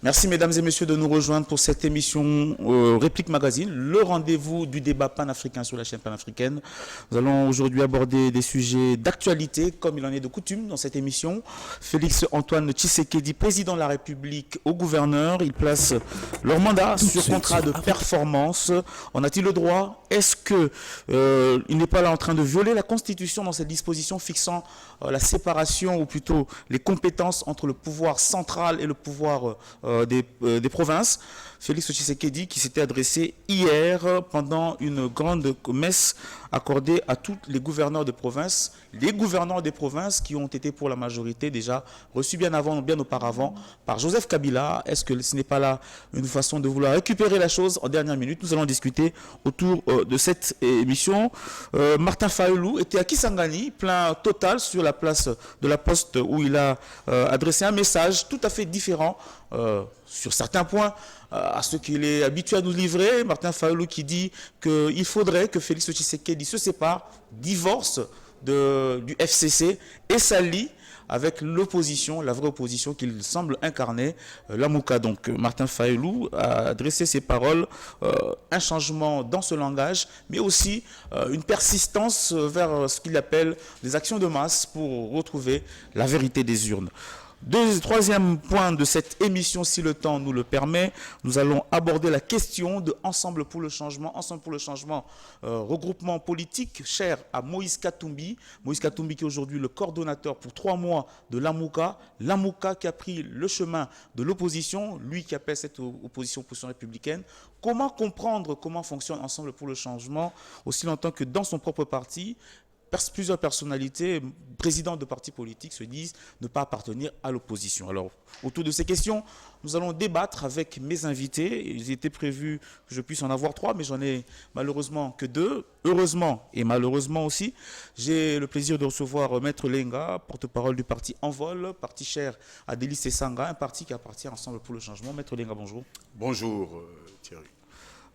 Merci mesdames et messieurs de nous rejoindre pour cette émission Réplique Magazine, le rendez-vous du débat panafricain sur la chaîne panafricaine. Nous allons aujourd'hui aborder des sujets d'actualité comme il en est de coutume dans cette émission. Félix Antoine Tshisekedi, président de la République au gouverneur, il place leur mandat sur contrat de performance. En a-t-il le droit? Est-ce qu'il n'est pas là en train de violer la Constitution dans cette disposition fixant la séparation ou plutôt les compétences entre le pouvoir central et le pouvoir des provinces? Félix Tshisekedi qui s'était adressé hier pendant une grande messe accordée à tous les gouverneurs de province, les gouverneurs des provinces qui ont été pour la majorité déjà reçus bien auparavant par Joseph Kabila. Est-ce que ce n'est pas là une façon de vouloir récupérer la chose en dernière minute? Nous allons discuter autour de cette émission. Martin Fayulu était à Kisangani, plein total sur la place de la Poste où il a adressé un message tout à fait différent sur certains points à ce qu'il est habitué à nous livrer. Martin Fayulu qui dit qu'il faudrait que Félix Tshisekedi se sépare, divorce du FCC et s'allie avec l'opposition, la vraie opposition qu'il semble incarner, Lamouka. Donc Martin Fayulu a adressé ses paroles, un changement dans ce langage, mais aussi une persistance vers ce qu'il appelle des actions de masse pour retrouver la vérité des urnes. Troisième point de cette émission, si le temps nous le permet, nous allons aborder la question de Ensemble pour le changement. Ensemble pour le changement, regroupement politique cher à Moïse Katumbi. Moïse Katumbi qui est aujourd'hui le coordonnateur pour 3 mois de Lamouka. Lamouka qui a pris le chemin de l'opposition, lui qui appelle cette opposition républicaine. Comment comprendre comment fonctionne Ensemble pour le changement, aussi longtemps que dans son propre parti, plusieurs personnalités, présidents de partis politiques se disent ne pas appartenir à l'opposition. Alors, autour de ces questions, nous allons débattre avec mes invités. Il était prévu que je puisse en avoir 3, mais j'en ai malheureusement que 2. Heureusement et malheureusement aussi, j'ai le plaisir de recevoir Maître Lenga, porte-parole du parti Envol, parti cher à Délice Sanga, un parti qui appartient Ensemble pour le changement. Maître Lenga, bonjour. Bonjour Thierry.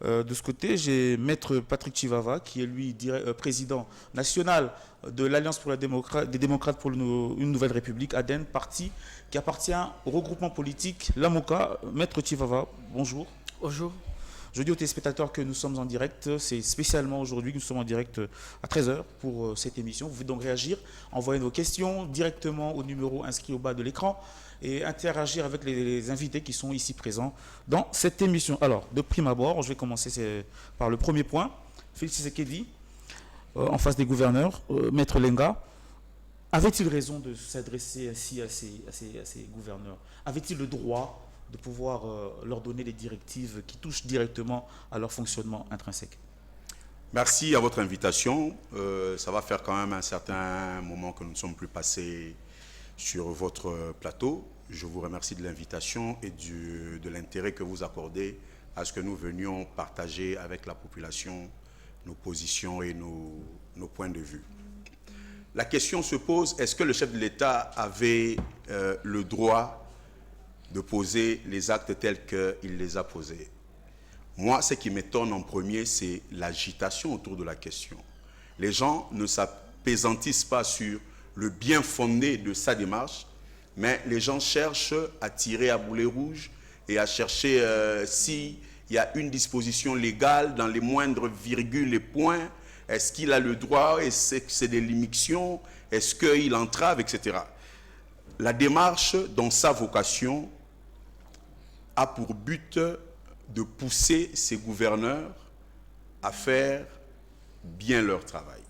De ce côté, j'ai Maître Patrick Chivava, qui est lui président national de l'Alliance pour des démocrates pour une nouvelle république, ADEN, parti qui appartient au regroupement politique Lamouka. Maître Chivava, bonjour. Bonjour. Je dis aux téléspectateurs que nous sommes en direct. C'est spécialement aujourd'hui que nous sommes en direct à 13h pour cette émission. Vous pouvez donc réagir, envoyer vos questions directement au numéro inscrit au bas de l'écran et interagir avec les invités qui sont ici présents dans cette émission. Alors, de prime abord, je vais commencer par le premier point. Félix Tshisekedi, en face des gouverneurs, Maître Lenga, avait-il raison de s'adresser ainsi à ces gouverneurs? Avait-il le droit de pouvoir leur donner des directives qui touchent directement à leur fonctionnement intrinsèque? Merci à votre invitation. Ça va faire quand même un certain moment que nous ne sommes plus passés sur votre plateau. Je vous remercie de l'invitation et de l'intérêt que vous accordez à ce que nous venions partager avec la population nos positions et nos points de vue. La question se pose, est-ce que le chef de l'État avait le droit de poser les actes tels qu'il les a posés? Moi, ce qui m'étonne en premier, c'est l'agitation autour de la question. Les gens ne s'appésantissent pas sur le bien fondé de sa démarche, mais les gens cherchent à tirer à boulet rouge et à chercher s'il y a une disposition légale dans les moindres virgules et points. Est-ce qu'il a le droit? Est-ce que c'est des limitions? Est-ce qu'il entrave, etc. La démarche, dans sa vocation, a pour but de pousser ces gouverneurs à faire bien leur travail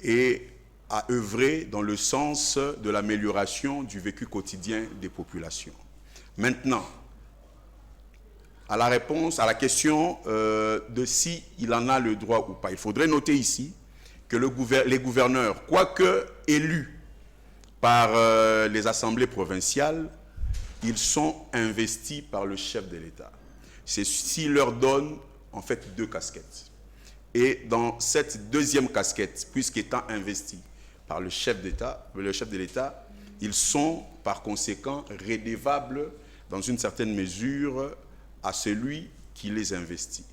et à œuvrer dans le sens de l'amélioration du vécu quotidien des populations. Maintenant, à la question de si il en a le droit ou pas, il faudrait noter ici que les gouverneurs, quoique élus par les assemblées provinciales, ils sont investis par le chef de l'État. Ceci leur donne en fait 2 casquettes. Et dans cette deuxième casquette, puisqu'étant investis par le chef de l'État, ils sont par conséquent redevables dans une certaine mesure à celui qui les investit.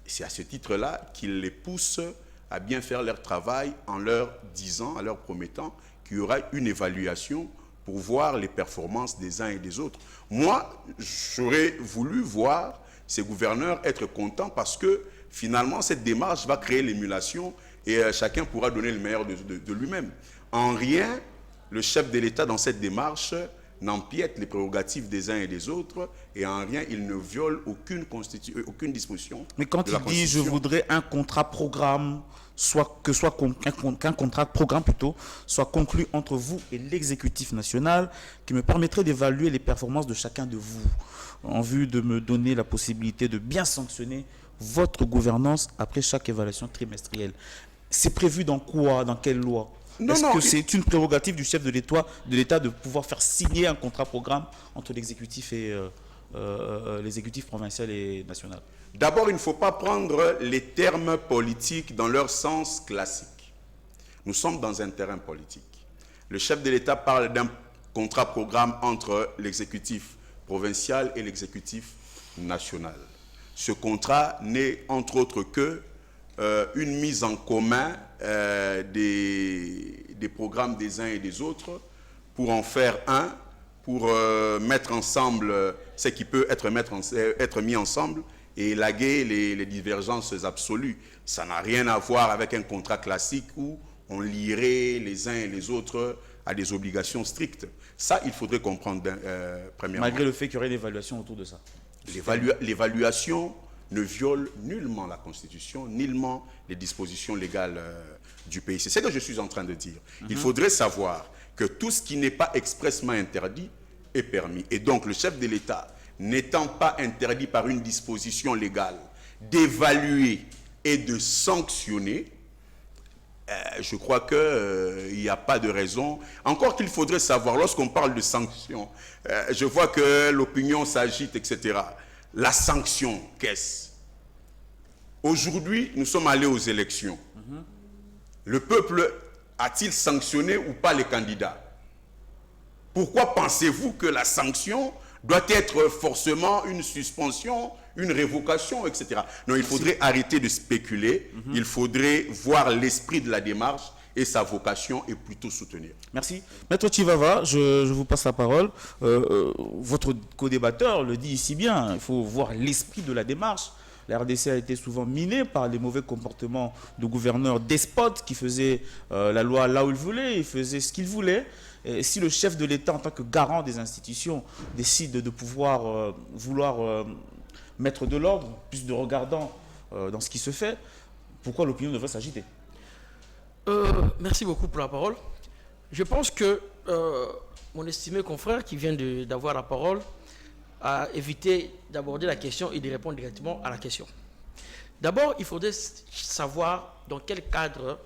C'est à ce titre-là qu'il les pousse à bien faire leur travail en leur disant, en leur promettant qu'il y aura une évaluation pour voir les performances des uns et des autres. Moi, j'aurais voulu voir ces gouverneurs être contents parce que finalement, cette démarche va créer l'émulation et chacun pourra donner le meilleur de lui-même. En rien, le chef de l'État, dans cette démarche, n'empiète les prérogatives des uns et des autres et en rien, il ne viole aucune disposition. Mais quand il dit « je voudrais un contrat-programme », qu'un contrat de programme plutôt soit conclu entre vous et l'exécutif national qui me permettrait d'évaluer les performances de chacun de vous en vue de me donner la possibilité de bien sanctionner votre gouvernance après chaque évaluation trimestrielle. C'est prévu dans quoi? Dans quelle loi? Est-ce que c'est une prérogative du chef de l'État de pouvoir faire signer un contrat programme entre l'exécutif et l'exécutif provincial et national? D'abord, il ne faut pas prendre les termes politiques dans leur sens classique. Nous sommes dans un terrain politique. Le chef de l'État parle d'un contrat programme entre l'exécutif provincial et l'exécutif national. Ce contrat n'est entre autres que une mise en commun des programmes des uns et des autres pour en faire un, pour mettre ensemble ce qui peut être mis ensemble et élaguer les divergences absolues. Ça n'a rien à voir avec un contrat classique où on lierait les uns et les autres à des obligations strictes. Ça, il faudrait comprendre premièrement. Malgré le fait qu'il y aurait une évaluation autour de ça. L'évaluation ne viole nullement la Constitution, nullement les dispositions légales du pays. C'est ce que je suis en train de dire. Il faudrait savoir que tout ce qui n'est pas expressément interdit est permis. Et donc, le chef de l'État, n'étant pas interdit par une disposition légale d'évaluer et de sanctionner, je crois qu'il n'y a pas de raison. Encore qu'il faudrait savoir, lorsqu'on parle de sanctions, je vois que l'opinion s'agite, etc. La sanction, qu'est-ce? Aujourd'hui, nous sommes allés aux élections. Le peuple a-t-il sanctionné ou pas les candidats? Pourquoi pensez-vous que la sanction doit être forcément une suspension, une révocation, etc. Non, il faudrait arrêter de spéculer. Il faudrait voir l'esprit de la démarche et sa vocation et plutôt soutenir. Merci. Maître Chivava, je vous passe la parole. Votre co-débatteur le dit ici bien, il faut voir l'esprit de la démarche. La RDC a été souvent minée par les mauvais comportements de gouverneurs despotes qui faisaient la loi là où ils voulaient, ils faisaient ce qu'ils voulaient. Et si le chef de l'État, en tant que garant des institutions, décide de pouvoir vouloir mettre de l'ordre, plus de regardant dans ce qui se fait, pourquoi l'opinion devrait s'agiter? Merci beaucoup pour la parole. Je pense que mon estimé confrère qui vient d'avoir la parole a évité d'aborder la question et de répondre directement à la question. D'abord, il faudrait savoir dans quel cadre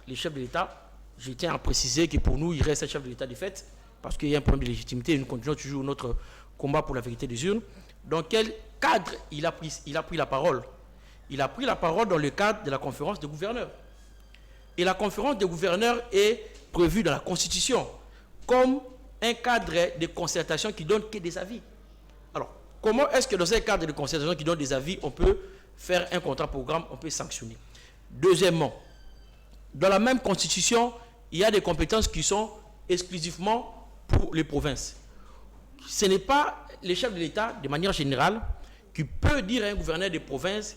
les chefs de l'État, je tiens à préciser que pour nous, il reste un chef de l'État de fait, parce qu'il y a un problème de légitimité et nous continuons toujours notre combat pour la vérité des urnes. Dans quel cadre il a pris la parole? Il a pris la parole dans le cadre de la conférence des gouverneurs. Et la conférence des gouverneurs est prévue dans la Constitution comme un cadre de concertation qui donne que des avis. Alors, comment est-ce que dans un cadre de concertation qui donne des avis, on peut faire un contrat-programme, on peut sanctionner? Deuxièmement, dans la même Constitution, il y a des compétences qui sont exclusivement pour les provinces. Ce n'est pas le chef de l'État, de manière générale, qui peut dire à un gouverneur de province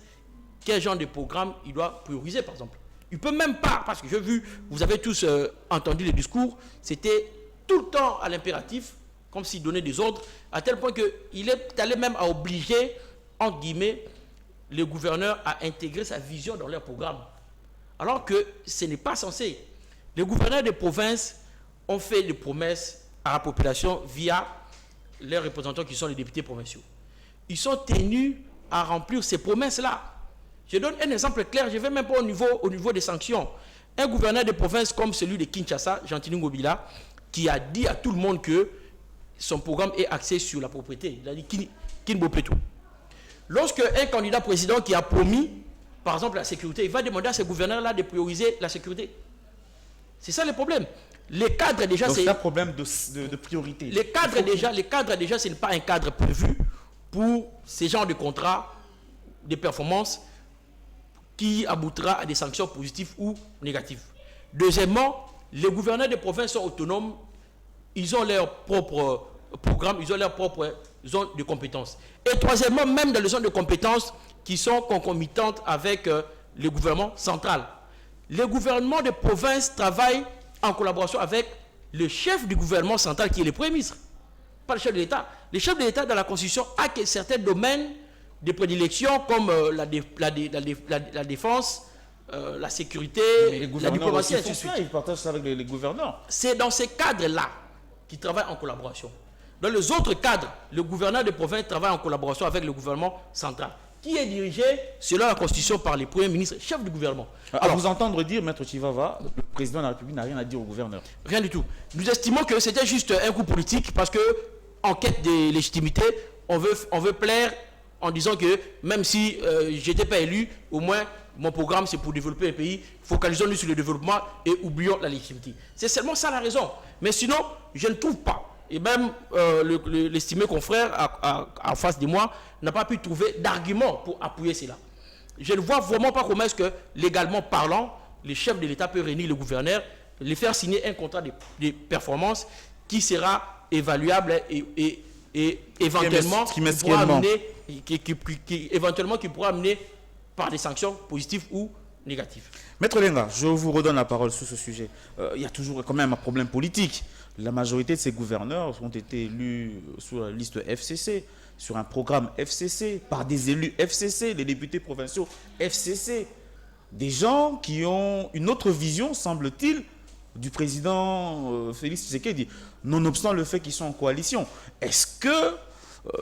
quel genre de programme il doit prioriser, par exemple. Il ne peut même pas, parce que j'ai vu, vous avez tous entendu les discours, c'était tout le temps à l'impératif, comme s'il donnait des ordres, à tel point qu'il est allé même à obliger, entre guillemets, les gouverneurs à intégrer sa vision dans leur programme. Alors que ce n'est pas censé. Les gouverneurs des provinces ont fait des promesses à la population via leurs représentants qui sont les députés provinciaux. Ils sont tenus à remplir ces promesses-là. Je donne un exemple clair, je ne vais même pas au niveau des sanctions. Un gouverneur de province comme celui de Kinshasa, Gentili Ngobila, qui a dit à tout le monde que son programme est axé sur la propriété. Il a dit Kinbopetou. Lorsque un candidat président qui a promis, par exemple, la sécurité, il va demander à ces gouverneurs-là de prioriser la sécurité. C'est ça le problème. Les cadres déjà, c'est un problème de priorité. Les cadres déjà, ce n'est pas un cadre prévu pour ces genres de contrats, de performances qui aboutira à des sanctions positives ou négatives. Deuxièmement, les gouverneurs de province sont autonomes ils ont leur propre programme, ils ont leur propre zone de compétences. Et troisièmement, même dans les zones de compétences qui sont concomitantes avec le gouvernement central. Les gouvernements de province travaillent en collaboration avec le chef du gouvernement central qui est le Premier ministre, pas le chef de l'État. Le chef de l'État dans la Constitution a que certains domaines de prédilection comme la défense, la sécurité, la diplomatie, et ainsi de suite. Ils partagent ça avec les gouverneurs. C'est dans ces cadres-là qu'ils travaillent en collaboration. Dans les autres cadres, le gouverneur de province travaille en collaboration avec le gouvernement central, qui est dirigé, selon la Constitution, par les premiers ministres, chef du gouvernement. Alors, vous entendre dire, Maître Chivava, le président de la République n'a rien à dire au gouverneur. Rien du tout. Nous estimons que c'était juste un coup politique parce que, en quête de légitimité, on veut plaire en disant que même si je n'étais pas élu, au moins mon programme c'est pour développer le pays, focalisons-nous sur le développement et oublions la légitimité. C'est seulement ça la raison. Mais sinon, je ne trouve pas. Et même l'estimé confrère en face de moi n'a pas pu trouver d'argument pour appuyer cela. Je ne vois vraiment pas comment est-ce que, légalement parlant, le chef de l'État peut réunir le gouverneur, lui faire signer un contrat de performance qui sera évaluable et éventuellement qui pourra amener par des sanctions positives ou négatives. Maître Lenga, je vous redonne la parole sur ce sujet. Il y a toujours quand même un problème politique. La majorité de ces gouverneurs ont été élus sur la liste FCC, sur un programme FCC, par des élus FCC, les députés provinciaux FCC. Des gens qui ont une autre vision, semble-t-il, du président Félix Tshisekedi, nonobstant le fait qu'ils sont en coalition. Est-ce que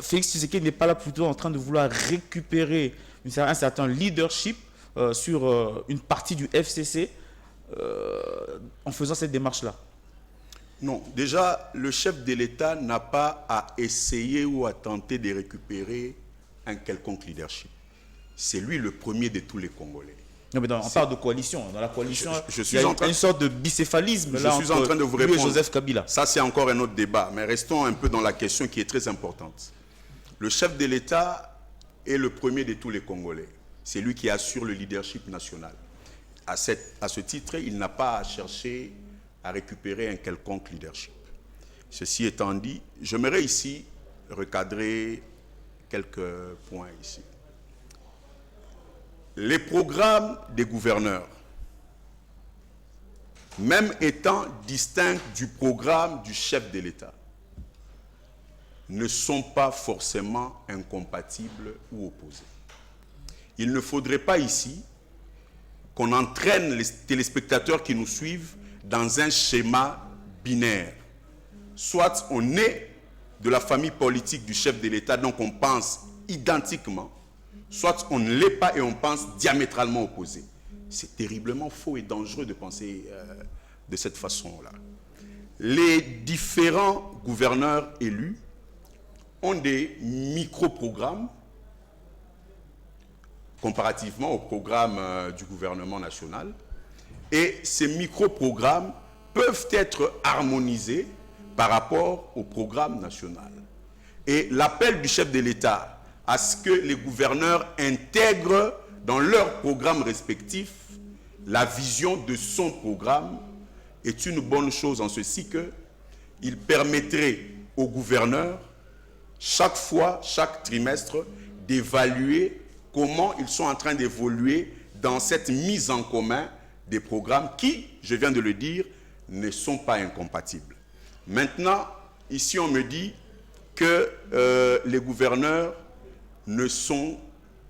Félix Tshisekedi n'est pas là plutôt en train de vouloir récupérer un certain leadership sur une partie du FCC en faisant cette démarche-là? Non, déjà, le chef de l'État n'a pas à essayer ou à tenter de récupérer un quelconque leadership. C'est lui le premier de tous les Congolais. Non, mais on parle de coalition. Dans la coalition, il y a une sorte de bicéphalisme. Je suis en train de vous répondre. Joseph Kabila. Ça, c'est encore un autre débat. Mais restons un peu dans la question qui est très importante. Le chef de l'État est le premier de tous les Congolais. C'est lui qui assure le leadership national. À ce titre, il n'a pas à chercher à récupérer un quelconque leadership. Ceci étant dit, j'aimerais ici recadrer quelques points ici. Les programmes des gouverneurs, même étant distincts du programme du chef de l'État, ne sont pas forcément incompatibles ou opposés. Il ne faudrait pas ici qu'on entraîne les téléspectateurs qui nous suivent dans un schéma binaire. Soit on est de la famille politique du chef de l'État, donc on pense identiquement, soit on ne l'est pas et on pense diamétralement opposé. C'est terriblement faux et dangereux de penser de cette façon-là. Les différents gouverneurs élus ont des micro-programmes comparativement au programme du gouvernement national. Et ces micro-programmes peuvent être harmonisés par rapport au programme national. Et l'appel du chef de l'État à ce que les gouverneurs intègrent dans leurs programmes respectifs la vision de son programme est une bonne chose en ceci qu'il permettrait aux gouverneurs chaque fois, chaque trimestre, d'évaluer comment ils sont en train d'évoluer dans cette mise en commun des programmes qui, je viens de le dire, ne sont pas incompatibles. Maintenant, ici on me dit que les gouverneurs ne sont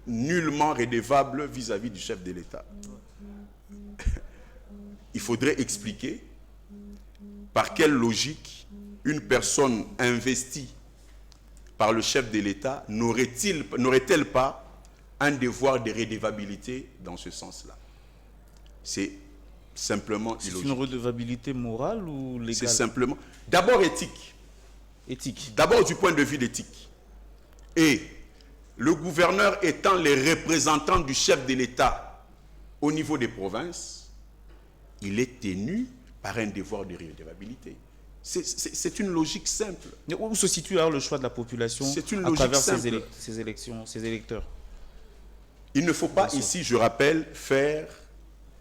nullement redevables vis-à-vis du chef de l'État. Il faudrait expliquer par quelle logique une personne investie par le chef de l'État n'aurait-elle pas un devoir de redevabilité dans ce sens-là. C'est simplement illogique. C'est une redevabilité morale ou légale? C'est simplement... D'abord éthique. Éthique. D'abord du point de vue d'éthique. Et le gouverneur étant les représentants du chef de l'État au niveau des provinces, il est tenu par un devoir de redevabilité. C'est une logique simple. Mais où se situe alors le choix de la population à travers ces élections, ces électeurs? Il ne faut pas ici, je rappelle, faire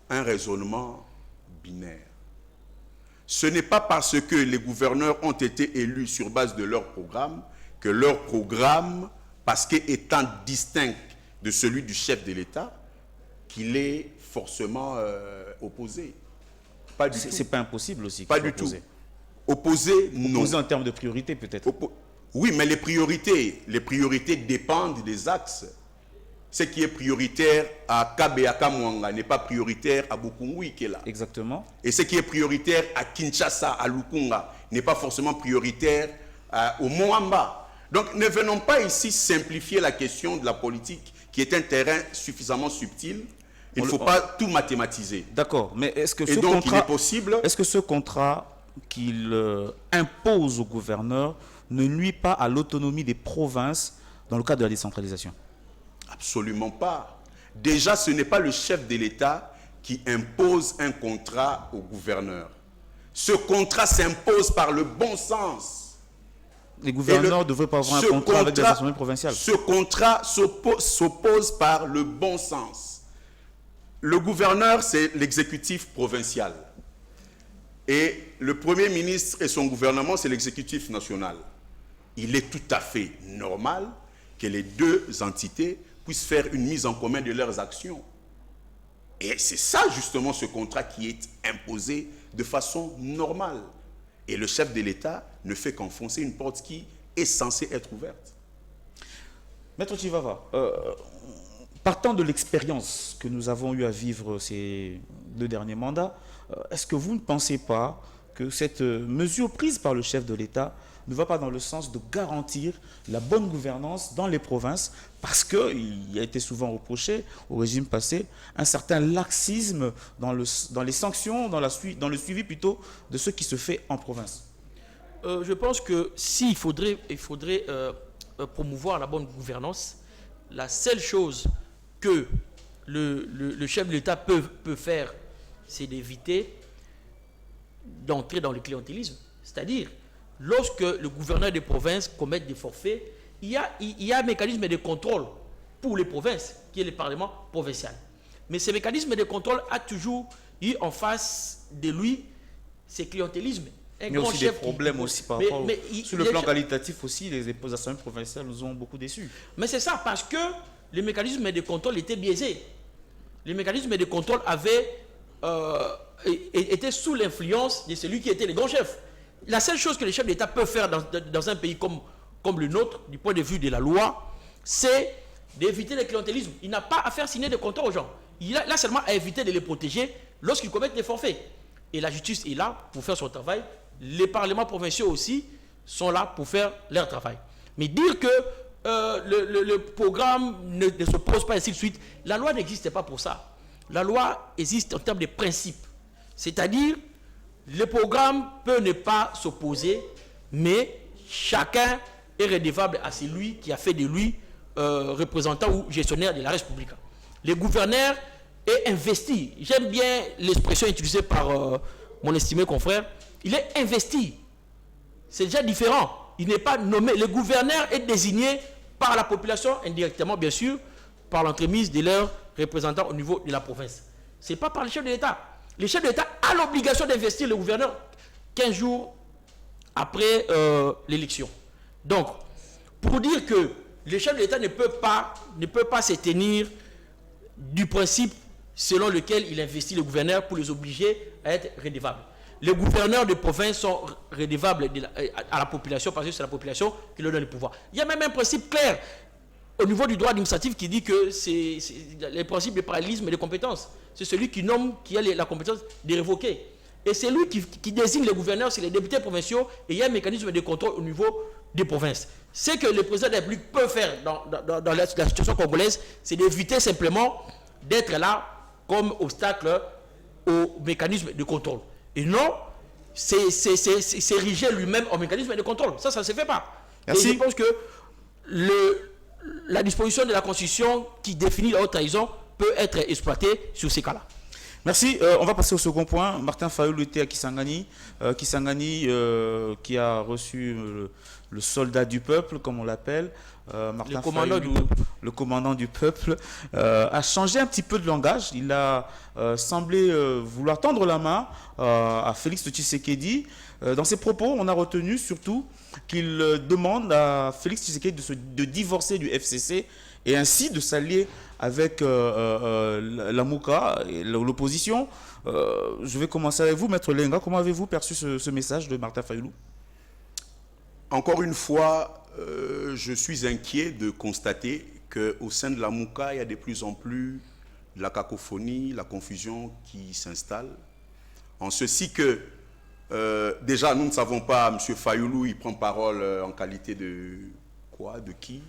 un raisonnement binaire. Ce n'est pas parce que les gouverneurs ont été élus sur base de leur programme que leur programme, parce qu'étant distinct de celui du chef de l'État, qu'il est forcément opposé. Pas du tout. C'est pas impossible aussi. Pas du tout. Opposé, non. Opposé en termes de priorité, peut-être. Oui, mais les priorités dépendent des axes. Ce qui est prioritaire à Kabeyaka Mwanga n'est pas prioritaire à Bukungui qui est là. Exactement. Et ce qui est prioritaire à Kinshasa, à Lukunga, n'est pas forcément prioritaire au Moamba. Donc ne venons pas ici simplifier la question de la politique, qui est un terrain suffisamment subtil. Il ne faut pas tout mathématiser. D'accord, mais est-ce que Et donc il est possible... Est-ce que ce contrat qu'il impose au gouverneur ne nuit pas à l'autonomie des provinces dans le cadre de la décentralisation? Absolument pas. Déjà, ce n'est pas le chef de l'État qui impose un contrat au gouverneur. Ce contrat s'impose par le bon sens. Les gouverneurs ne devraient pas avoir un contrat avec les assemblées provinciales. Ce contrat s'oppose par le bon sens. Le gouverneur, c'est l'exécutif provincial. Et le Premier ministre et son gouvernement, c'est l'exécutif national. Il est tout à fait normal que les deux entités puissent faire une mise en commun de leurs actions. Et c'est ça justement ce contrat qui est imposé de façon normale. Et le chef de l'État ne fait qu'enfoncer une porte qui est censée être ouverte. Maître Chivava, partant de l'expérience que nous avons eu à vivre ces 2 derniers mandats, est-ce que vous ne pensez pas que cette mesure prise par le chef de l'État ne va pas dans le sens de garantir la bonne gouvernance dans les provinces, parce qu'il a été souvent reproché au régime passé un certain laxisme dans les sanctions, dans le suivi plutôt de ce qui se fait en province? Je pense que s'il faudrait promouvoir la bonne gouvernance, la seule chose que le chef de l'État peut faire, c'est d'éviter d'entrer dans le clientélisme. C'est-à-dire, lorsque le gouverneur des provinces commet des forfaits, il y a un mécanisme de contrôle pour les provinces, qui est le Parlement provincial. Mais ce mécanisme de contrôle a toujours eu en face de lui ce clientélisme. Il y a aussi des problèmes aussi par rapport sur le plan qualitatif aussi, les assemblées provinciales nous ont beaucoup déçus. Mais c'est ça, parce que le mécanisme de contrôle était biaisé. Le mécanisme de contrôle était sous l'influence de celui qui était le grand chef. La seule chose que le chef d'État peut faire dans un pays comme le nôtre, du point de vue de la loi, c'est d'éviter le clientélisme. Il n'a pas à faire signer des contrats aux gens. Il a seulement à éviter de les protéger lorsqu'ils commettent des forfaits. Et la justice est là pour faire son travail. Les parlements provinciaux aussi sont là pour faire leur travail. Mais dire que le programme ne se pose pas ainsi de suite, la loi n'existe pas pour ça. La loi existe en termes de principes. C'est-à-dire, le programme peut ne pas s'opposer, mais chacun est redevable à celui qui a fait de lui représentant ou gestionnaire de la République. Le gouverneur est investi. J'aime bien l'expression utilisée par mon estimé confrère. Il est investi. C'est déjà différent. Il n'est pas nommé. Le gouverneur est désigné par la population, indirectement bien sûr, par l'entremise de leurs représentants au niveau de la province. Ce n'est pas par le chef de l'État. Le chef de l'État a l'obligation d'investir le gouverneur 15 jours après l'élection. Donc, pour dire que le chef de l'État ne peut pas se tenir du principe selon lequel il investit le gouverneur pour les obliger à être redevables. Les gouverneurs de province sont redevables à la population parce que c'est la population qui leur donne le pouvoir. Il y a même un principe clair au niveau du droit administratif qui dit que c'est les principes de parallélisme et de compétences. C'est celui qui nomme, qui a la compétence de révoquer. Et c'est lui qui désigne les gouverneurs, c'est les députés provinciaux, et il y a un mécanisme de contrôle au niveau des provinces. Ce que le président de la République peut faire dans la situation congolaise, c'est d'éviter simplement d'être là comme obstacle au mécanisme de contrôle. Et non, c'est érigé lui-même en mécanisme de contrôle. Ça ne se fait pas. Merci. Et je pense que la disposition de la Constitution qui définit la haute trahison peut être exploitée sur ces cas-là. Merci. On va passer au second point. Martin Fayoulou était à Kisangani. Kisangani qui a reçu le soldat du peuple, comme on l'appelle. Martin Le commandant Fayoulou, du peuple. le commandant du peuple, a changé un petit peu de langage. Il a semblé vouloir tendre la main à Félix Tshisekedi. Dans ses propos, on a retenu surtout qu'il demande à Félix Tshisekedi de divorcer du FCC et ainsi de s'allier avec la Mouka et l'opposition. Je vais commencer avec vous, Maître Lenga. Comment avez-vous perçu ce message de Martin Fayoulou? Encore une fois, je suis inquiet de constater qu'au sein de la Mouka, il y a de plus en plus de la cacophonie, la confusion qui s'installe. En ceci que, déjà, nous ne savons pas, M. Fayoulou, il prend parole en qualité de quoi, de qui,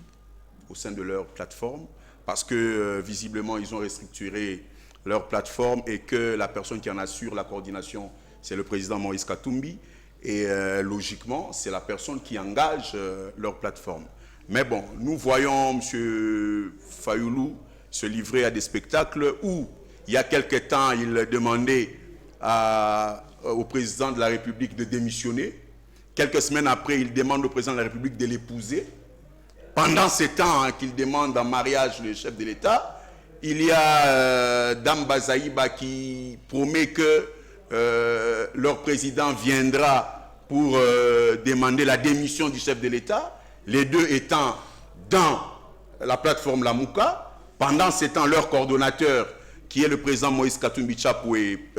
au sein de leur plateforme, parce que visiblement, ils ont restructuré leur plateforme et que la personne qui en assure la coordination, c'est le président Moïse Katumbi. Et logiquement, c'est la personne qui engage leur plateforme. Mais bon, nous voyons M. Fayoulou se livrer à des spectacles où, il y a quelque temps, il demandait au président de la République de démissionner. Quelques semaines après, il demande au président de la République de l'épouser. Pendant ce temps qu'il demande en mariage le chef de l'État, il y a Dame Bazaïba qui promet que leur président viendra pour demander la démission du chef de l'État, les deux étant dans la plateforme Lamouka. Pendant ce temps, leur coordonnateur, qui est le président Moïse Katumbi Chapoué,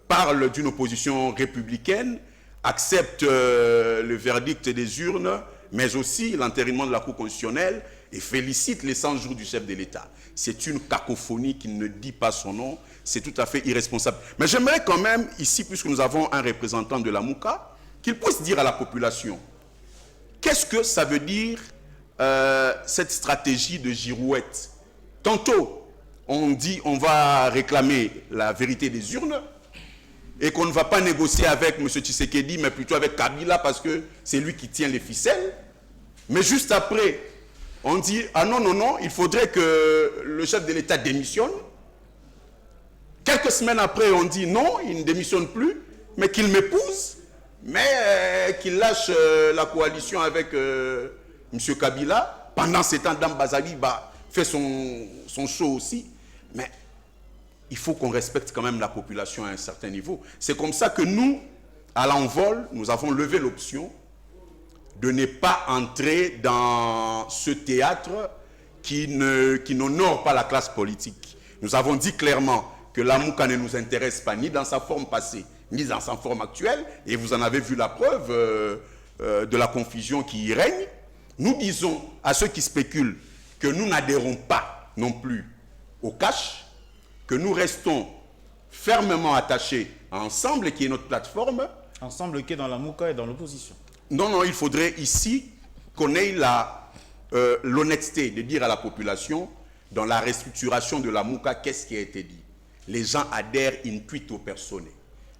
parle d'une opposition républicaine, accepte le verdict des urnes, mais aussi l'entérinement de la Cour constitutionnelle et félicite les 100 jours du chef de l'État. C'est une cacophonie qui ne dit pas son nom. C'est tout à fait irresponsable. Mais j'aimerais quand même, ici, puisque nous avons un représentant de la Mouka, qu'il puisse dire à la population, qu'est-ce que ça veut dire cette stratégie de girouette? Tantôt, on dit on va réclamer la vérité des urnes et qu'on ne va pas négocier avec M. Tshisekedi, mais plutôt avec Kabila parce que c'est lui qui tient les ficelles. Mais juste après, on dit, ah non, non, non, il faudrait que le chef de l'État démissionne. Quelques semaines après, on dit non, il ne démissionne plus, mais qu'il m'épouse, mais qu'il lâche la coalition avec M. Kabila. Pendant ce temps, Dame Bazali fait son show aussi. Mais il faut qu'on respecte quand même la population à un certain niveau. C'est comme ça que nous, à l'envol, nous avons levé l'option de ne pas entrer dans ce théâtre qui n'honore pas la classe politique. Nous avons dit clairement que la Mouka ne nous intéresse pas ni dans sa forme passée, ni dans sa forme actuelle, et vous en avez vu la preuve de la confusion qui y règne. Nous disons à ceux qui spéculent que nous n'adhérons pas non plus au cash, que nous restons fermement attachés à Ensemble, qui est notre plateforme. Ensemble qui est dans la Mouka et dans l'opposition. Non, non, il faudrait ici qu'on ait l'honnêteté de dire à la population, dans la restructuration de la Mouka, qu'est-ce qui a été dit. Les gens adhèrent intuito persone.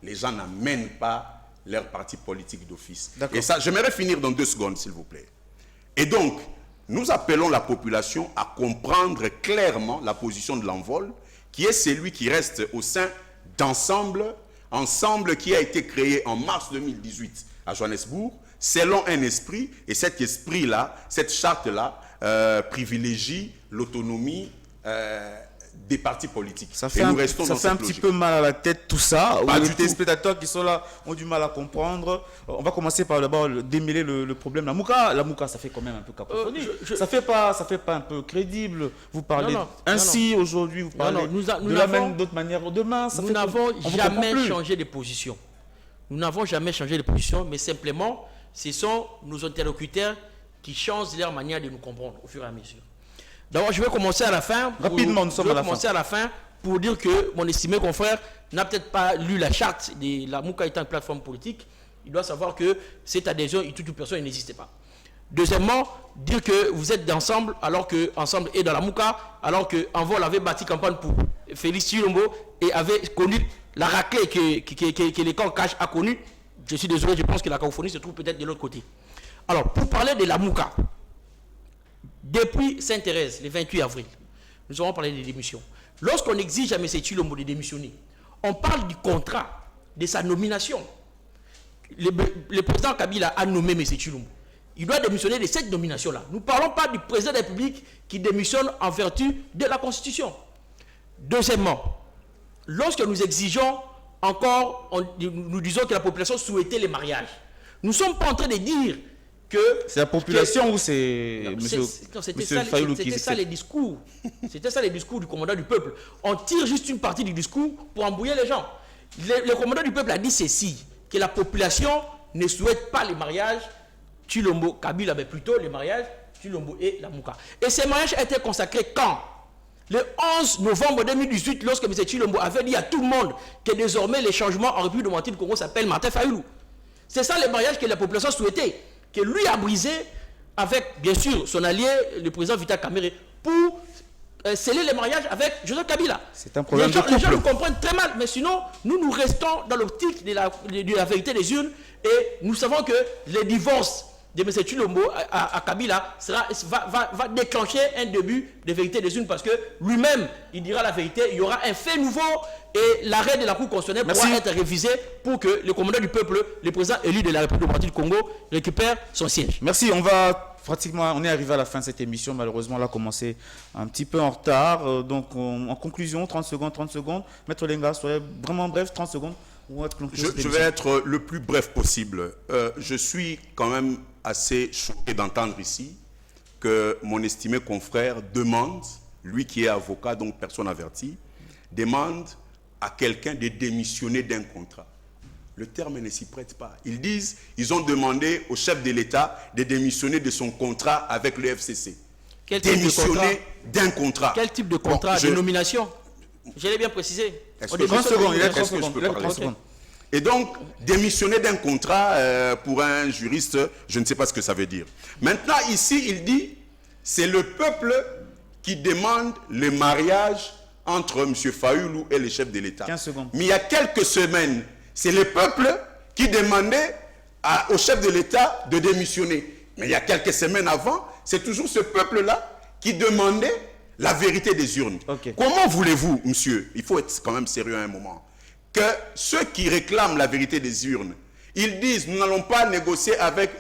Les gens n'amènent pas leur parti politique d'office. Et ça, j'aimerais finir dans 2 secondes, s'il vous plaît. Et donc, nous appelons la population à comprendre clairement la position de l'envol, qui est celui qui reste au sein d'Ensemble, Ensemble qui a été créé en mars 2018 à Johannesburg, selon un esprit, et cet esprit-là, cette charte-là, privilégie l'autonomie des partis politiques. Ça fait un petit peu mal à la tête tout ça. Les téléspectateurs qui sont là ont du mal à comprendre. On va commencer par d'abord démêler le problème. La Mouka, ça fait quand même un peu cacophonie. Ça fait pas un peu crédible. Vous parlez ainsi aujourd'hui, vous parlez de la même d'autre manière demain. Nous n'avons jamais changé de position. Nous n'avons jamais changé de position, mais simplement, ce sont nos interlocuteurs qui changent leur manière de nous comprendre au fur et à mesure. D'abord, je vais commencer à la fin. Rapidement, nous sommes à la fin. Pour dire que mon estimé confrère n'a peut-être pas lu la charte de la Mouka étant une plateforme politique. Il doit savoir que cette adhésion, toute personne n'existait pas. Deuxièmement, dire que vous êtes d'Ensemble alors que Ensemble est dans la Mouka, alors que Envol avait bâti campagne pour Félix Chilombo et avait connu la raclée que les camps cash a connue. Je suis désolé, je pense que la cacophonie se trouve peut-être de l'autre côté. Alors, pour parler de la Mouka, depuis Sainte-Thérèse, le 28 avril, nous avons parlé des démissions. Lorsqu'on exige à M. Chilombo de démissionner, on parle du contrat, de sa nomination. Le président Kabila a nommé M. Chilombo. il doit démissionner de cette nomination-là. Nous ne parlons pas du président de la République qui démissionne en vertu de la Constitution. Deuxièmement, lorsque nous exigeons encore, nous disons que la population souhaitait les mariages. Nous ne sommes pas en train de dire que... C'est la population ou c'est C'était ça les discours. C'était ça les discours du commandant du peuple. On tire juste une partie du discours pour embrouiller les gens. Le commandant du peuple a dit ceci, que la population ne souhaite pas les mariages Tshilombo, Kabila, mais plutôt les mariages Tshilombo et Lamuka. Et ces mariages étaient consacrés quand? Le 11 novembre 2018, lorsque M. Tshilombo avait dit à tout le monde que désormais les changements en République démocratique du Congo s'appellent Martin Fayulu. C'est ça les mariages que la population souhaitait, que lui a brisé avec, bien sûr, son allié, le président Vital Kamerhe, pour sceller les mariages avec Joseph Kabila. C'est un problème de couple. Les gens nous comprennent très mal, mais sinon, nous restons dans l'optique de la vérité des urnes et nous savons que les divorces de M. Tshilombo à Kabila va déclencher un début de vérité des urnes parce que lui-même, il dira la vérité, il y aura un fait nouveau et l'arrêt de la Cour constitutionnelle pourra être révisé pour que le commandant du peuple, le président élu de la République démocratique du Congo, récupère son siège. Merci, on est arrivé à la fin de cette émission, malheureusement on a commencé un petit peu en retard, donc en conclusion, 30 secondes, Maître Lenga, soyez vraiment bref, 30 secondes. Je vais être le plus bref possible. Je suis quand même assez choqué d'entendre ici que mon estimé confrère demande, lui qui est avocat, donc personne avertie, demande à quelqu'un de démissionner d'un contrat. Le terme ne s'y prête pas. Ils ont demandé au chef de l'État de démissionner de son contrat avec le FCC. Démissionner d'un contrat. Quel type de contrat? De nomination? Je l'ai bien précisé. 30 secondes. Et donc, démissionner d'un contrat, pour un juriste, je ne sais pas ce que ça veut dire. Maintenant, ici, il dit, c'est le peuple qui demande le mariage entre M. Fayulu et le chef de l'État. 15 secondes. Mais il y a quelques semaines, c'est le peuple qui demandait au chef de l'État de démissionner. Mais il y a quelques semaines avant, c'est toujours ce peuple-là qui demandait la vérité des urnes. Okay. Comment voulez-vous, monsieur, il faut être quand même sérieux à un moment, que ceux qui réclament la vérité des urnes, ils disent, nous n'allons pas négocier avec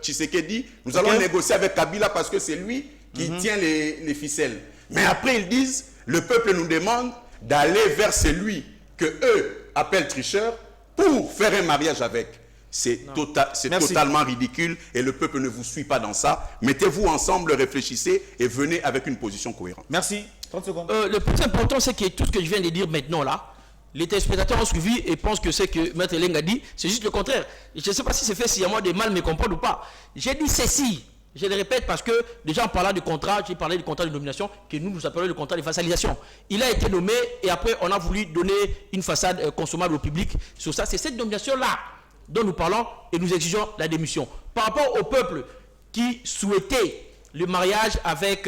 Tshisekedi, nous allons négocier avec Kabila parce que c'est lui qui tient les ficelles. Mais après, ils disent, le peuple nous demande d'aller vers celui que eux appellent tricheur pour faire un mariage avec. C'est totalement ridicule et le peuple ne vous suit pas dans ça. Mettez-vous ensemble, réfléchissez et venez avec une position cohérente. Merci. 30 secondes. Le plus important, c'est que tout ce que je viens de dire maintenant là, les téléspectateurs ont suivi et pensent que ce que Maître Lenga dit, c'est juste le contraire. Je ne sais pas si c'est fait sciemment de mal me comprendre ou pas. J'ai dit ceci, je le répète parce que déjà en parlant de contrat, j'ai parlé du contrat de nomination que nous appelons le contrat de façalisation. Il a été nommé et après on a voulu donner une façade consommable au public sur ça. C'est cette nomination-là dont nous parlons et nous exigeons la démission. Par rapport au peuple qui souhaitait le mariage avec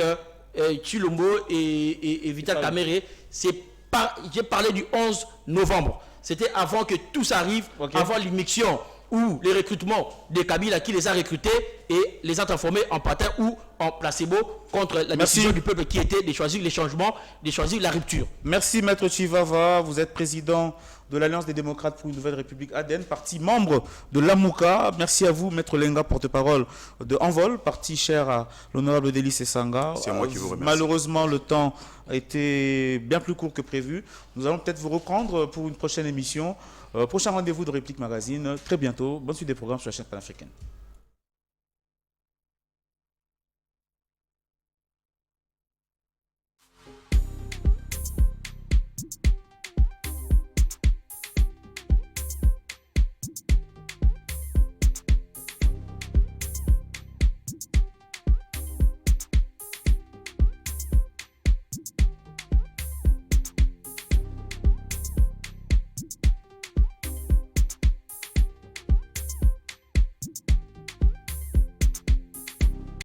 Tshilombo et Vital Kamerhe, j'ai parlé du 11 novembre. C'était avant que tout ça arrive, avant l'immixtion ou les recrutements de Kabila qui les a recrutés et les a transformés en patins ou en placebo contre la décision du peuple qui était de choisir les changements, de choisir la rupture. Merci Maître Chivava, vous êtes président de l'Alliance des démocrates pour une nouvelle République ADN, parti membre de l'AMUCA. Merci à vous Maître Lenga, porte-parole de Envol, parti cher à l'honorable Délice Sanga. C'est moi qui vous remercie. Malheureusement, le temps a été bien plus court que prévu. Nous allons peut-être vous reprendre pour une prochaine émission. Prochain rendez-vous de Réplique Magazine, très bientôt. Bonne suite des programmes sur la chaîne panafricaine.